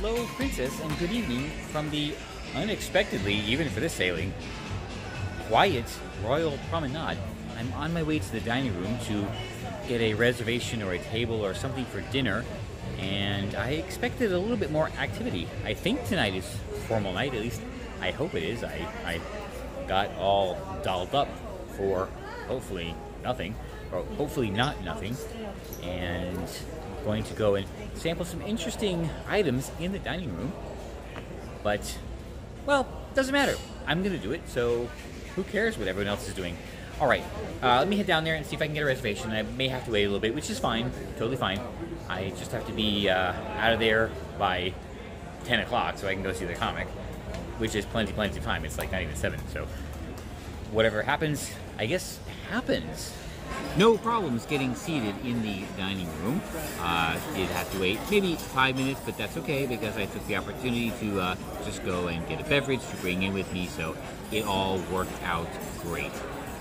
hello, Princess, and good evening from the unexpectedly, even for this sailing, quiet Royal Promenade. I'm on my way to the dining room to get a reservation or a table or something for dinner, and I expected a little bit more activity. I think tonight is formal night, at least I hope it is. I got all dolled up for hopefully nothing, or hopefully not nothing, and I'm going to go and sample some interesting items in the dining room. But, well, doesn't matter. I'm going to do it, so who cares what everyone else is doing? All right, let me head down there and see if I can get a reservation. I may have to wait a little bit, which is fine, totally fine. I just have to be out of there by 10 o'clock so I can go see the comic, which is plenty of time. It's like not even 7, so whatever happens, I guess, happens. No problems getting seated in the dining room. Did have to wait maybe 5 minutes, but that's okay because I took the opportunity to just go and get a beverage to bring in with me, so it all worked out great.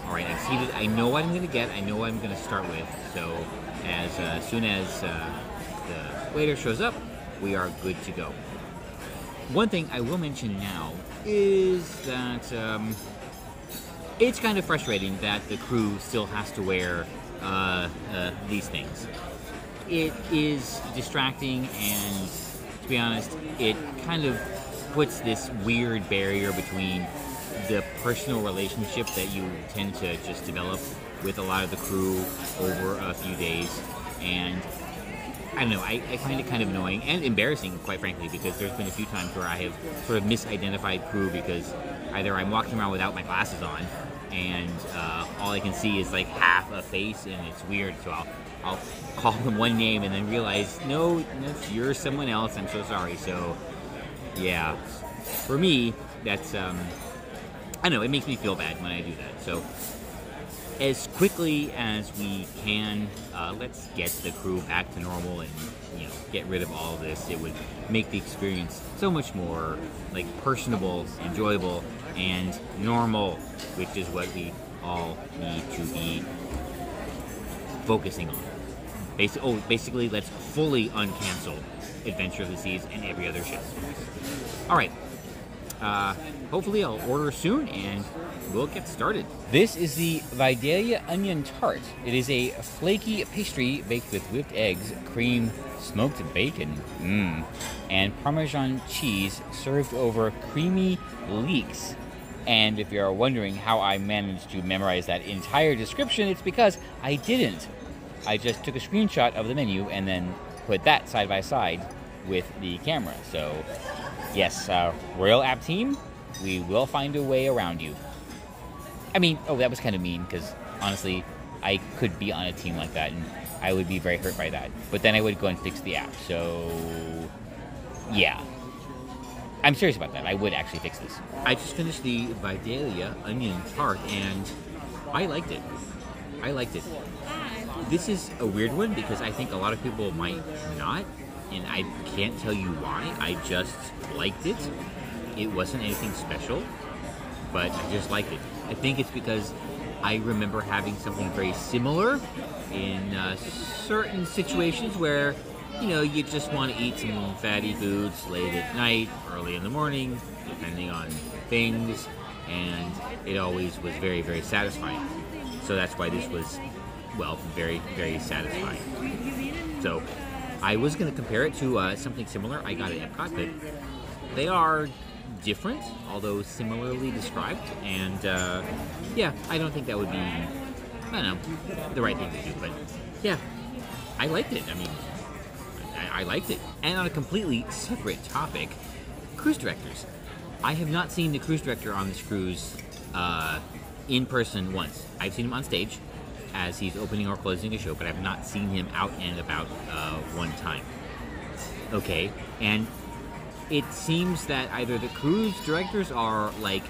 All right, I'm seated. I know what I'm going to get. I know what I'm going to start with. So as soon as the waiter shows up, we are good to go. One thing I will mention now is that it's kind of frustrating that the crew still has to wear these things. It is distracting, and to be honest, it kind of puts this weird barrier between the personal relationship that you tend to just develop with a lot of the crew over a few days. And I don't know, I find it kind of annoying and embarrassing, quite frankly, because there's been a few times where I have sort of misidentified crew because either I'm walking around without my glasses on and all I can see is like half a face and it's weird, so I'll call them one name and then realize, no, you're someone else, I'm so sorry. So yeah, for me, that's I know, it makes me feel bad when I do that. So as quickly as we can, let's get the crew back to normal and, you know, get rid of all of this. It would make the experience so much more like personable, enjoyable, and normal, which is what we all need to be focusing on. Basically, let's fully uncancel Adventure of the Seas and every other ship. All right. Hopefully I'll order soon and we'll get started. This is the Vidalia Onion Tart. It is a flaky pastry baked with whipped eggs, cream, smoked bacon, and Parmesan cheese served over creamy leeks. And if you're wondering how I managed to memorize that entire description, it's because I didn't. I just took a screenshot of the menu and then put that side by side with the camera. So yes, Royal App Team, we will find a way around you. I mean, that was kind of mean, because honestly, I could be on a team like that, and I would be very hurt by that. But then I would go and fix the app, so yeah. I'm serious about that. I would actually fix this. I just finished the Vidalia Onion Tart, and I liked it. This is a weird one, because I think a lot of people might not. And I can't tell you why. I just liked it. It wasn't anything special, but I just liked it. I think it's because I remember having something very similar in certain situations where, you know, you just want to eat some fatty foods late at night, early in the morning, depending on things, and it always was very, very satisfying. So that's why this was, well, very, very satisfying. So I was going to compare it to something similar I got at Epcot, but they are different, although similarly described, and yeah, I don't think that would be, I don't know, the right thing to do, but yeah, I liked it. I mean, I liked it. And on a completely separate topic, cruise directors. I have not seen the cruise director on this cruise in person once. I've seen him on stage as he's opening or closing a show, but I've not seen him out and about one time. Okay, and it seems that either the cruise directors are like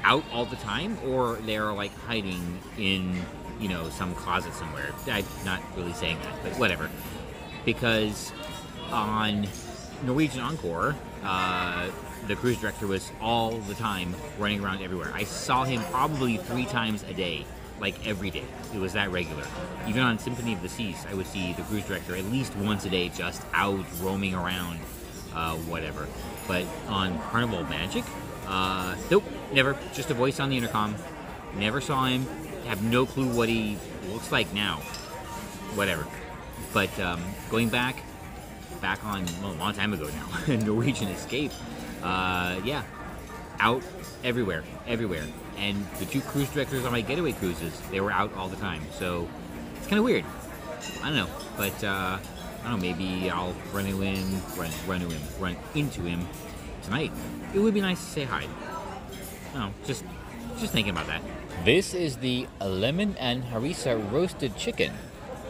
out all the time, or they're like hiding in, you know, some closet somewhere. I'm not really saying that, but whatever. Because on Norwegian Encore, the cruise director was all the time running around everywhere. I saw him probably 3 times a day. Like every day. It was that regular. Even on Symphony of the Seas, I would see the cruise director at least once a day just out roaming around whatever. But on Carnival Magic, nope, never. Just a voice on the intercom. Never saw him. Have no clue what he looks like now. Whatever. But going back on, well, a long time ago now, Norwegian Escape, yeah, out everywhere. And the 2 cruise directors on my getaway cruises, they were out all the time. So it's kind of weird. I don't know, but I don't know. Maybe I'll run into him tonight. It would be nice to say hi. No, just thinking about that. This is the lemon and harissa roasted chicken.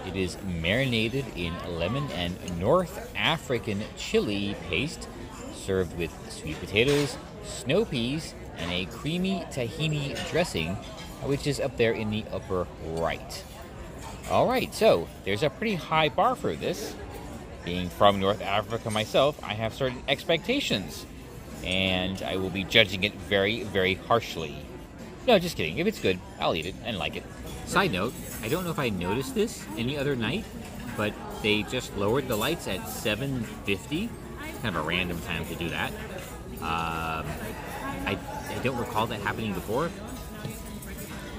It is marinated in lemon and North African chili paste, served with sweet potatoes, snow peas, and a creamy tahini dressing, which is up there in the upper right. Alright, so there's a pretty high bar for this. Being from North Africa myself, I have certain expectations, and I will be judging it very, very harshly. No, just kidding. If it's good, I'll eat it and like it. Side note, I don't know if I noticed this any other night, but they just lowered the lights at 7:50. Kind of a random time to do that. I don't recall that happening before.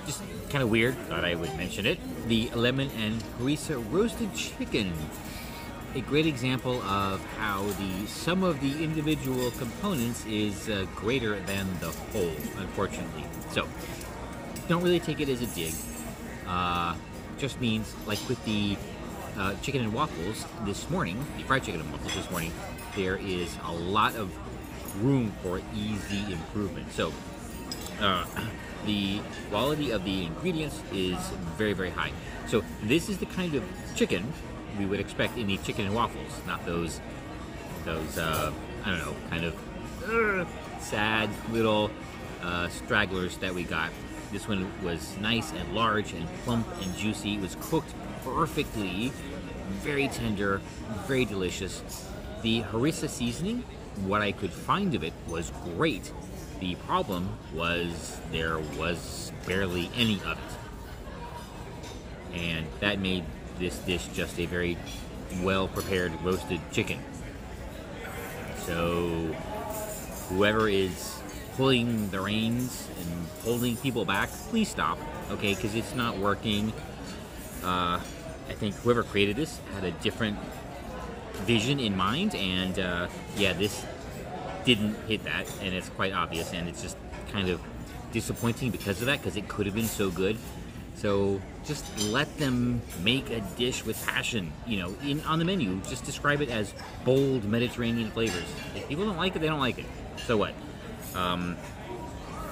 Just kind of weird. Thought I would mention it. The lemon and harissa roasted chicken. A great example of how the sum of the individual components is greater than the whole, unfortunately. So, don't really take it as a dig. Just means, like with the chicken and waffles this morning, the fried chicken and waffles this morning, there is a lot of room for easy improvement. So, the quality of the ingredients is very, very high. So, this is the kind of chicken we would expect in the chicken and waffles, not those I don't know, kind of sad little stragglers that we got. This one was nice and large and plump and juicy. It was cooked perfectly, very tender, very delicious. The harissa seasoning, what I could find of it, was great. The problem was there was barely any of it. And that made this dish just a very well-prepared roasted chicken. So whoever is pulling the reins and holding people back, please stop, okay? Because it's not working. I think whoever created this had a different vision in mind, and yeah, this didn't hit that, and it's quite obvious, and it's just kind of disappointing because of that, because it could have been so good. So just let them make a dish with passion. You know, on the menu, just describe it as bold Mediterranean flavors. If people don't like it, they don't like it. So what?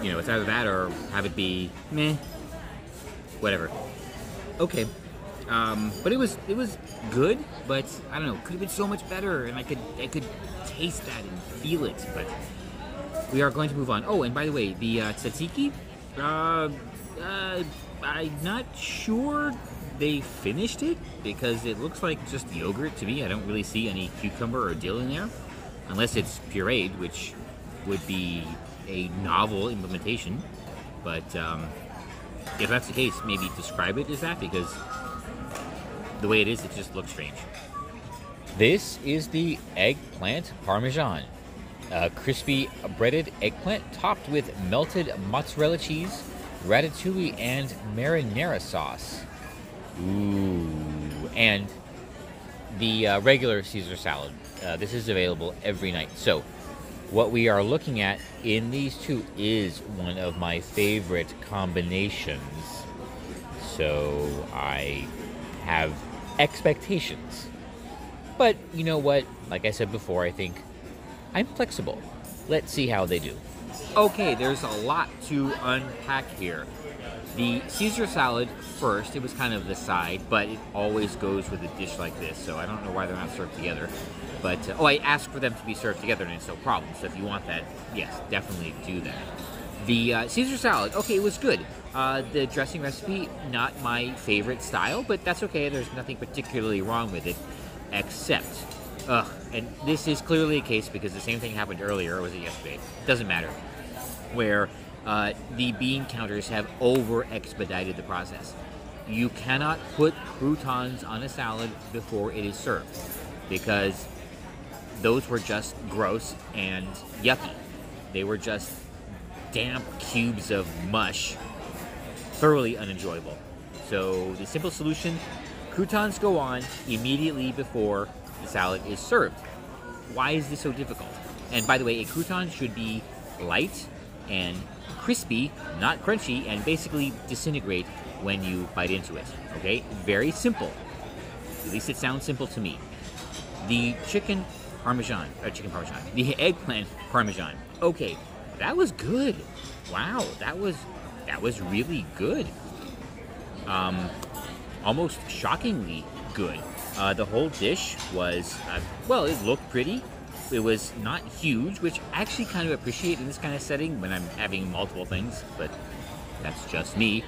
You know, it's either that or have it be meh, whatever. Okay, but it was good. But I don't know, could have been so much better, and I could taste that and feel it. But we are going to move on. Oh, and by the way, the tzatziki. I'm not sure they finished it, because it looks like just yogurt to me. I don't really see any cucumber or dill in there, unless it's pureed, which would be a novel implementation. But if that's the case, maybe describe it as that, because the way it is, it just looks strange. This is the Eggplant Parmesan. Crispy breaded eggplant topped with melted mozzarella cheese, ratatouille, and marinara sauce. Ooh. And the regular Caesar salad. This is available every night. So what we are looking at in these two is one of my favorite combinations. So I have expectations. But you know what? Like I said before, I think I'm flexible. Let's see how they do. Okay, there's a lot to unpack here. The Caesar salad first, it was kind of the side, but it always goes with a dish like this, so I don't know why they're not served together. But, I asked for them to be served together, and it's no problem. So if you want that, yes, definitely do that. The Caesar salad, okay, it was good. The dressing recipe, not my favorite style, but that's okay. There's nothing particularly wrong with it, except, and this is clearly a case because the same thing happened earlier, or was it yesterday? Doesn't matter. Where the bean counters have over-expedited the process. You cannot put croutons on a salad before it is served, because those were just gross and yucky. They were just damp cubes of mush, thoroughly unenjoyable. So the simple solution, croutons go on immediately before the salad is served. Why is this so difficult? And by the way, a crouton should be light and crispy, not crunchy, and basically disintegrate when you bite into it. Okay? Very simple. At least it sounds simple to me. The chicken parmesan, the eggplant parmesan. Okay, that was good. Wow, that was really good. Almost shockingly good. The whole dish was, well, it looked pretty. It was not huge, which I actually kind of appreciate in this kind of setting when I'm having multiple things, but that's just me.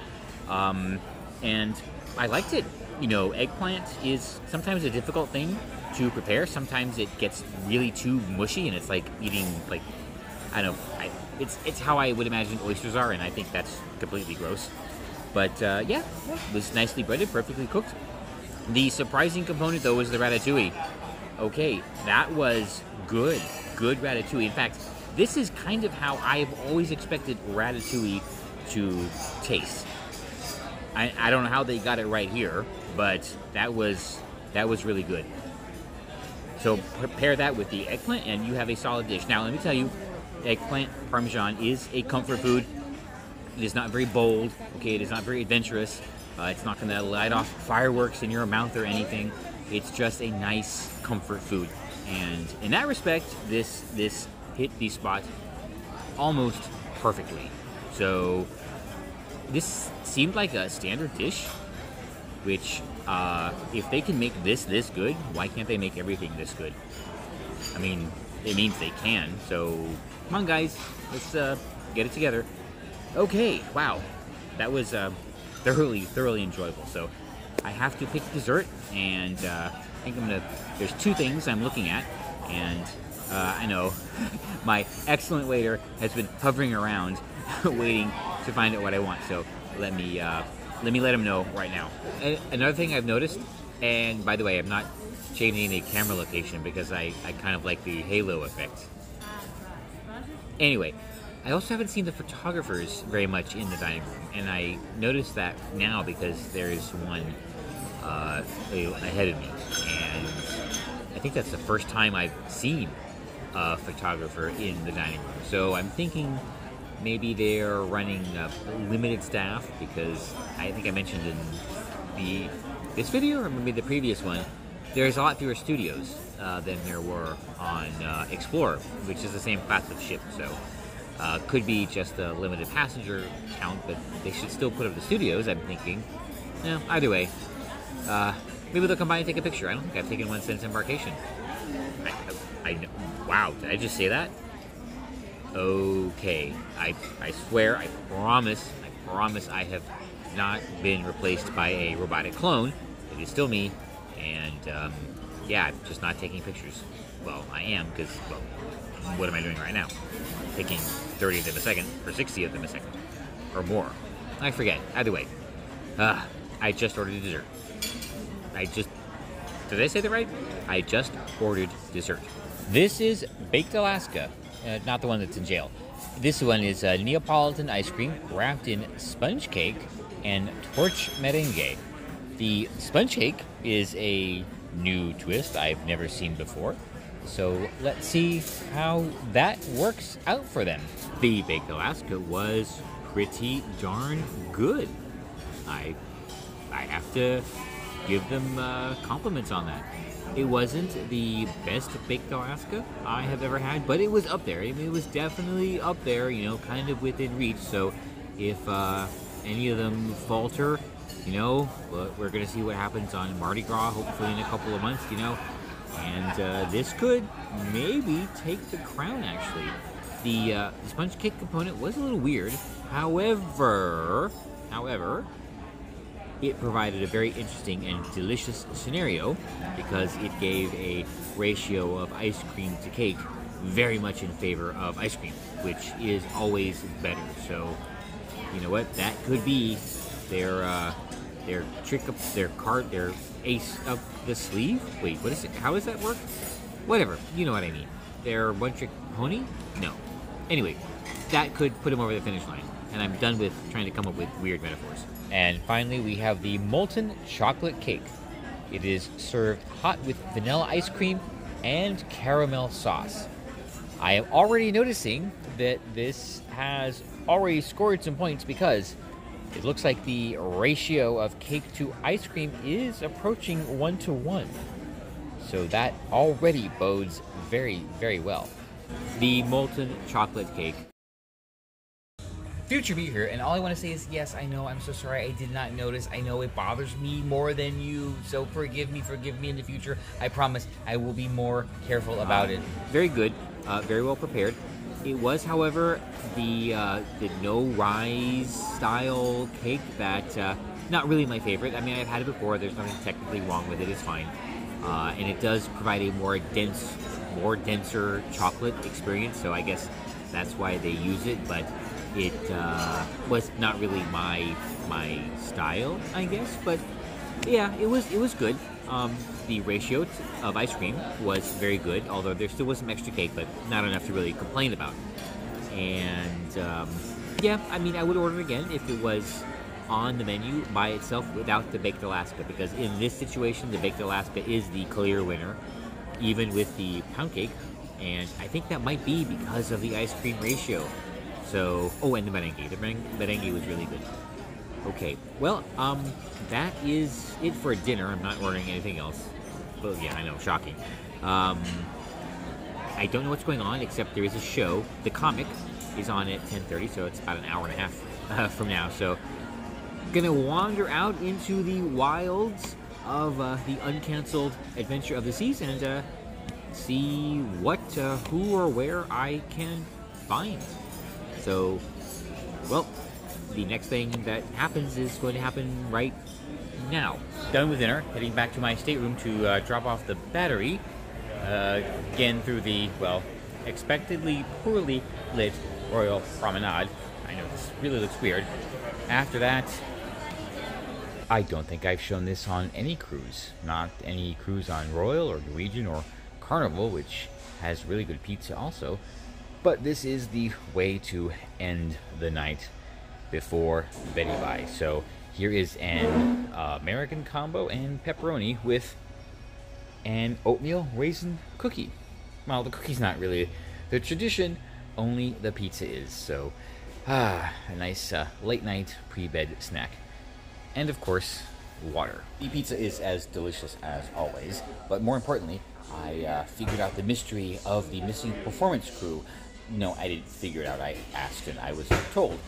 And I liked it. You know, eggplant is sometimes a difficult thing to prepare. Sometimes it gets really too mushy, and it's like eating, like, I don't know, it's how I would imagine oysters are, and I think that's completely gross. But yeah, it was nicely breaded, perfectly cooked. The surprising component, though, was the ratatouille. Okay, that was good ratatouille. In fact, this is kind of how I've always expected ratatouille to taste. I don't know how they got it right here, but that was really good. So prepare that with the eggplant, and you have a solid dish. Now, let me tell you, eggplant parmesan is a comfort food. It is not very bold. Okay, it is not very adventurous. It's not going to light off fireworks in your mouth or anything. It's just a nice comfort food, and in that respect, this hit the spot almost perfectly. So this seemed like a standard dish, which if they can make this good, why can't they make everything this good? I mean, it means they can. So come on, guys, let's get it together. Okay, wow, that was thoroughly enjoyable. So I have to pick dessert, and I think there's two things I'm looking at, and I know my excellent waiter has been hovering around waiting to find out what I want, so let me let him know right now. And another thing I've noticed, and by the way, I'm not changing the camera location because I kind of like the halo effect. Anyway, I also haven't seen the photographers very much in the dining room, and I noticed that now because there is one ahead of me, and I think that's the first time I've seen a photographer in the dining room. So I'm thinking maybe they're running limited staff, because I think I mentioned in this video, or maybe the previous one, there's a lot fewer studios than there were on Explorer, which is the same class of ship. So could be just a limited passenger count, but they should still put up the studios, I'm thinking. Either way, maybe they'll come by and take a picture. I don't think I've taken one since embarkation. Wow, did I just say that? Okay, I swear, I promise I have not been replaced by a robotic clone. It is still me, and yeah, I'm just not taking pictures. Well, I am, because, well, what am I doing right now? Taking 30th of a second, or 60th of a second, or more. I forget. Either way, I just ordered dessert. Did I say that right? I just ordered dessert. This is Baked Alaska, not the one that's in jail. This one is Neapolitan ice cream wrapped in sponge cake and torch merengue. The sponge cake is a new twist I've never seen before, so let's see how that works out for them. The Baked Alaska was pretty darn good. I have to give them compliments on that. It wasn't the best Baked Alaska I have ever had, but it was up there. I mean, it was definitely up there, you know, kind of within reach. So if any of them falter, you know, we're going to see what happens on Mardi Gras, hopefully in a couple of months, you know. And this could maybe take the crown, actually. The sponge cake component was a little weird. However, it provided a very interesting and delicious scenario because it gave a ratio of ice cream to cake very much in favor of ice cream, which is always better. So, you know what? That could be their trick up, their ace up the sleeve. Wait, what is it? How does that work? Whatever, you know what I mean. They're one-trick pony? No. Anyway, that could put him over the finish line, and I'm done with trying to come up with weird metaphors. And finally, we have the Molten chocolate cake. It is served hot with vanilla ice cream and caramel sauce. I am already noticing that this has already scored some points because it looks like the ratio of cake to ice cream is approaching 1-to-1. So that already bodes very, very well. The Molten chocolate cake. Future me here, and all I want to say is, yes, I know, I'm so sorry, I did not notice. I know it bothers me more than you, so forgive me in the future. I promise I will be more careful about it. Very good, very well prepared. It was, however, the no rise style cake that, not really my favorite. I mean, I've had it before, there's nothing technically wrong with it, it's fine. And it does provide a more denser chocolate experience, so I guess that's why they use it, but it was not really my style, I guess, but yeah, it was good. The ratio of ice cream was very good, although there still was some extra cake, but not enough to really complain about. And yeah, I mean, I would order it again if it was on the menu by itself without the Baked Alaska, because in this situation, the Baked Alaska is the clear winner, even with the pound cake, and I think that might be because of the ice cream ratio. So, oh, and the merengue. The merengue was really good. Okay, well, that is it for dinner. I'm not ordering anything else. But yeah, I know, shocking. I don't know what's going on, except there is a show. The comic is on at 10:30, so it's about an hour and a half from now. So, gonna wander out into the wilds of the uncanceled adventure of the seas and see what, who, or where I can find. So, well, the next thing that happens is going to happen right now. Done with dinner, heading back to my stateroom to drop off the battery, again through the, well, expectedly poorly lit Royal Promenade. I know this really looks weird. After that, I don't think I've shown this on any cruise. Not any cruise on Royal or Norwegian or Carnival, which has really good pizza also. But this is the way to end the night before Betty Bye. So here is an American combo and pepperoni with an oatmeal raisin cookie. Well, the cookie's not really the tradition, only the pizza is. So, a nice late night pre-bed snack. And of course, water. The pizza is as delicious as always, but more importantly, I figured out the mystery of the missing performance crew. No, I didn't figure it out. I asked and I was told.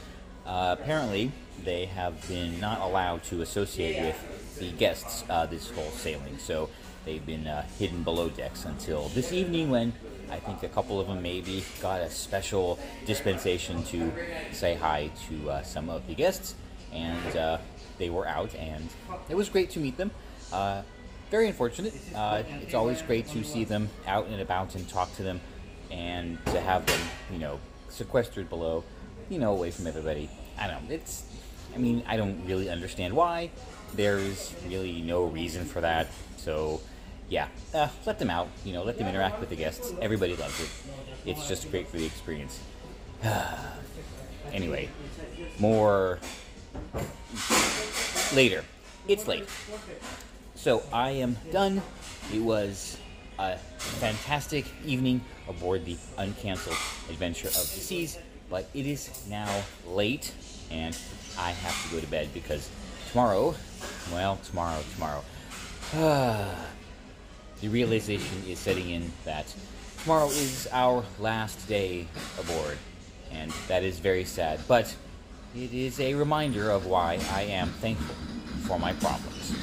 Apparently, they have been not allowed to associate with the guests this whole sailing. So they've been hidden below decks until this evening, when I think a couple of them maybe got a special dispensation to say hi to some of the guests. And they were out, and it was great to meet them. Very unfortunate. It's always great to see them out and about and talk to them, and to have them, sequestered below, away from everybody. I don't know. I don't really understand why. There's really no reason for that. So, yeah, let them out. Let them interact with the guests. Everybody loves it. It's just great for the experience. Anyway, more later. It's late. So I am done. It was a fantastic evening aboard the uncanceled adventure of the seas, but it is now late and I have to go to bed because tomorrow, the realization is setting in that tomorrow is our last day aboard, and that is very sad, but it is a reminder of why I am thankful for my problems.